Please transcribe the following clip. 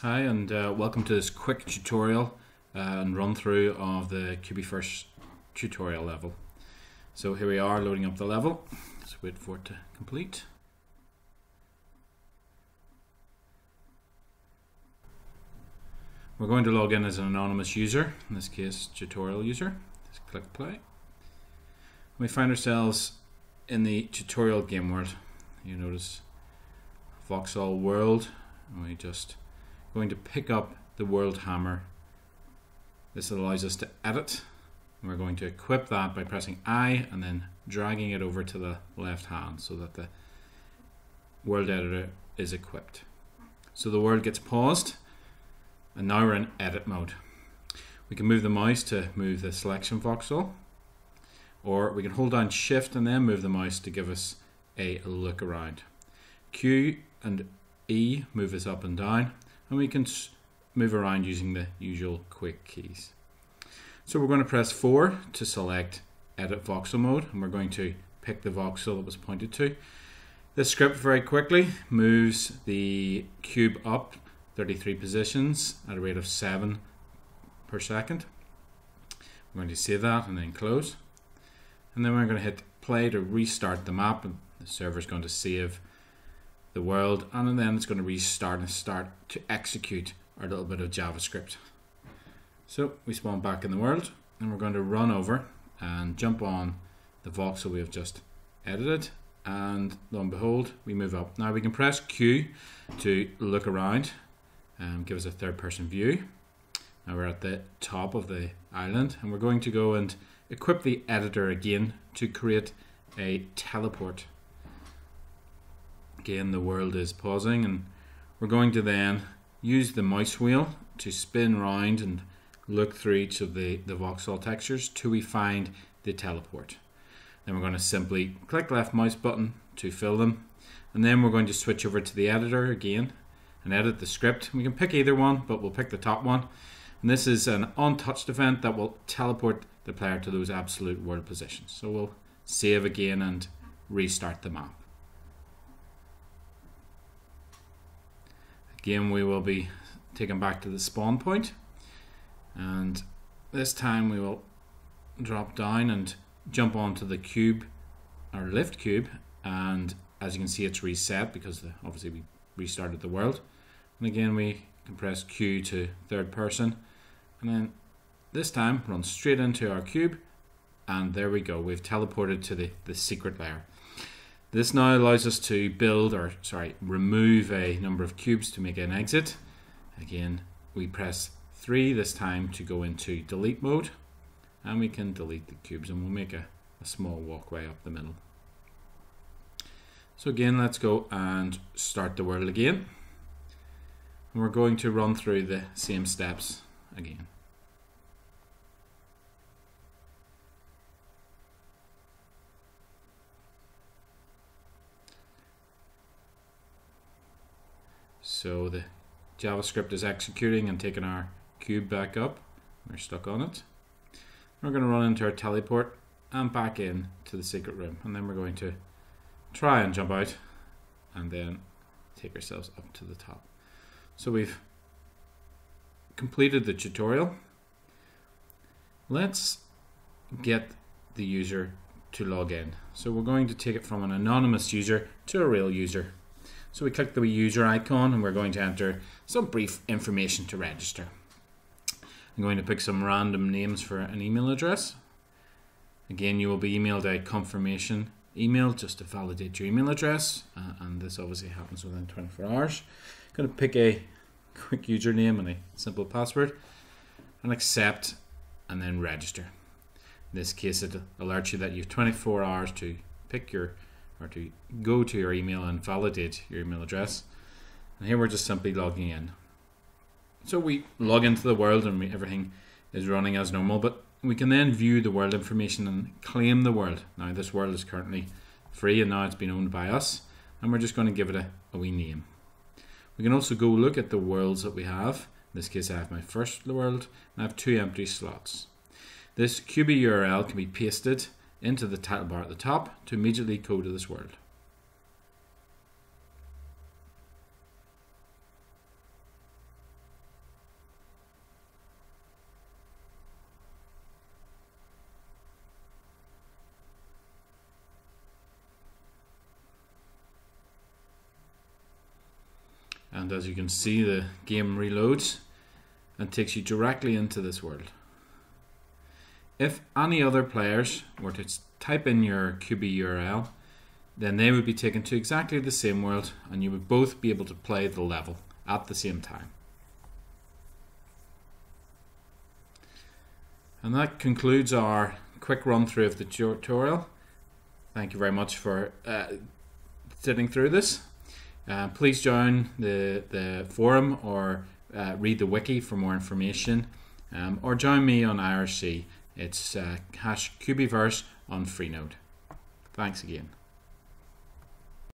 Hi and welcome to this quick tutorial and run through of the Cubiverse tutorial level. So here we are loading up the level. Let's wait for it to complete. We're going to log in as an anonymous user, in this case tutorial user. Just click play. We find ourselves in the tutorial game world. You notice Voxel world, and we just going to pick up the world hammer. This allows us to edit. We're going to equip that by pressing I and then dragging it over to the left hand so that the world editor is equipped. So the world gets paused and now we're in edit mode. We can move the mouse to move the selection voxel, or we can hold down shift and then move the mouse to give us a look around. Q and E move us up and down, and we can move around using the usual quick keys. So we're going to press 4 to select edit voxel mode, and we're going to pick the voxel that was pointed to. This script very quickly moves the cube up 33 positions at a rate of 7 per second. We're going to save that and then close, and then we're going to hit play to restart the map, and the server is going to save the world, and then it's going to restart and start to execute our little bit of JavaScript. So we spawn back in the world, and we're going to run over and jump on the voxel we have just edited, and lo and behold, we move up. Now we can press Q to look around and give us a third person view. Now we're at the top of the island, and we're going to go and equip the editor again to create a teleport. Again, the world is pausing, and we're going to then use the mouse wheel to spin round and look through each of the voxel textures till we find the teleport. Then we're going to simply click left mouse button to fill them, and then we're going to switch over to the editor again and edit the script. We can pick either one, but we'll pick the top one. And this is an untouched event that will teleport the player to those absolute world positions. So we'll save again and restart the map. Again, we will be taken back to the spawn point, and this time we will drop down and jump onto the cube, or lift cube, and as you can see it's reset because obviously we restarted the world. And again we can press Q to third person, and then this time run straight into our cube, and there we go, we've teleported to the secret layer. This now allows us to remove a number of cubes to make an exit. Again, we press 3 this time to go into delete mode, and we can delete the cubes, and we'll make a small walkway up the middle. So again, let's go and start the world again. And we're going to run through the same steps again. So the JavaScript is executing and taking our cube back up. We're stuck on it. We're going to run into our teleport and back in to the secret room, and then we're going to try and jump out and then take ourselves up to the top. So we've completed the tutorial. Let's get the user to log in. So we're going to take it from an anonymous user to a real user. So we click the user icon, and we're going to enter some brief information to register. I'm going to pick some random names for an email address. Again, you will be emailed a confirmation email just to validate your email address, and this obviously happens within 24 hours. I'm going to pick a quick username and a simple password, and accept, and then register. In this case, it alerts you that you have 24 hours to pick to go to your email and validate your email address. And here we're just simply logging in. So we log into the world, and everything is running as normal, but we can then view the world information and claim the world. Now this world is currently free, and now it's been owned by us, and we're just going to give it a wee name. We can also go look at the worlds that we have. In this case I have my first world, and I have 2 empty slots. This QB URL can be pasted into the title bar at the top to immediately go to this world. and as you can see, the game reloads and takes you directly into this world. If any other players were to type in your Cubi URL, then they would be taken to exactly the same world, and you would both be able to play the level at the same time. And that concludes our quick run through of the tutorial. Thank you very much for sitting through this. Please join the forum or read the wiki for more information, or join me on IRC. It's #Cubiverse on Freenode. Thanks again.